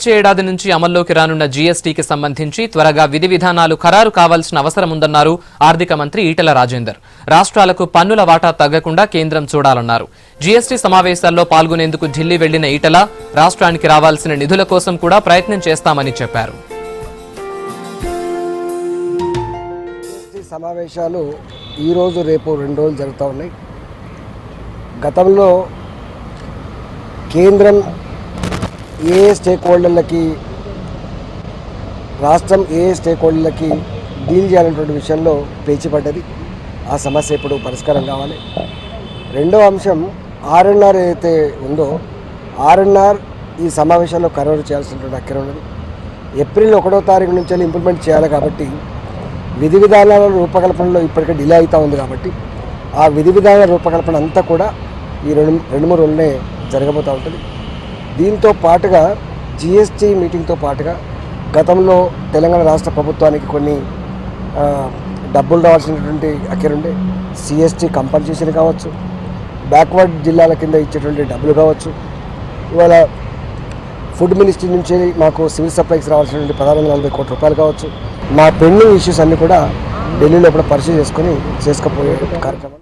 వచ్చే ఏడాది నుంచి అమల్లోకి రానున్న జీఎస్టీకి సంబంధించి త్వరగా విధి విధానాలు ఖరారు కావాల్సిన అవసరం ఉందన్నారు ఆర్థిక మంత్రి ఈటెల రాజేందర్. రాష్ట్రాలకు పన్నుల వాటా తగ్గకుండా కేంద్రం చూడాలన్నారు. జీఎస్టీ సమావేశాల్లో పాల్గొనేందుకు ఢిల్లీ వెళ్లిన ఈటెల రాష్ట్రానికి రావాల్సిన నిధుల కోసం కూడా ప్రయత్నం చేస్తామని చెప్పారు. సమావేశాలు ఈ రోజు రేపు 2 రోజులు జరుగుతూ ఉన్నాయి. గతంలో కేంద్రం ఏ స్టేక్ హోల్డర్లకి, రాష్ట్రం ఏ స్టేక్ హోల్డర్లకి డీల్ చేయాలనేటువంటి విషయంలో పేచిపడ్డది. ఆ సమస్య ఇప్పుడు పరిష్కారం కావాలి. రెండో అంశం ఆర్ఎన్ఆర్ ఏదైతే ఉందో ఆర్ఎన్ఆర్ ఈ సమావేశంలో ఖరారు చేయాల్సినటువంటి అక్కర ఉన్నది. ఏప్రిల్ 1వ తారీఖు నుంచి ఇంప్లిమెంట్ చేయాలి కాబట్టి విధి విధానాల రూపకల్పనలో ఇప్పటికే డిలే అవుతూ ఉంది. కాబట్టి ఆ విధి విధానాల రూపకల్పన అంతా కూడా ఈ 2-3 రోజులనే జరగబోతూ ఉంటుంది. దీంతో పాటుగా జిఎస్టీ మీటింగ్తో పాటుగా గతంలో తెలంగాణ రాష్ట్ర ప్రభుత్వానికి కొన్ని డబ్బులు రావాల్సినటువంటి అక్కరుండే సిఎస్టీ కంపల్సేషన్ కావచ్చు, బ్యాక్వర్డ్ జిల్లాల కింద ఇచ్చేటువంటి డబ్బులు కావచ్చు, ఇవాళ ఫుడ్ మినిస్ట్రీ నుంచి మాకు సివిల్ సప్లైస్ రావాల్సినటువంటి 1640 కోట్ల రూపాయలు కావచ్చు. మా పెండింగ్ ఇష్యూస్ అన్నీ కూడా ఢిల్లీలో కూడా పరిశీలి చేసుకుపోయే కార్యక్రమం.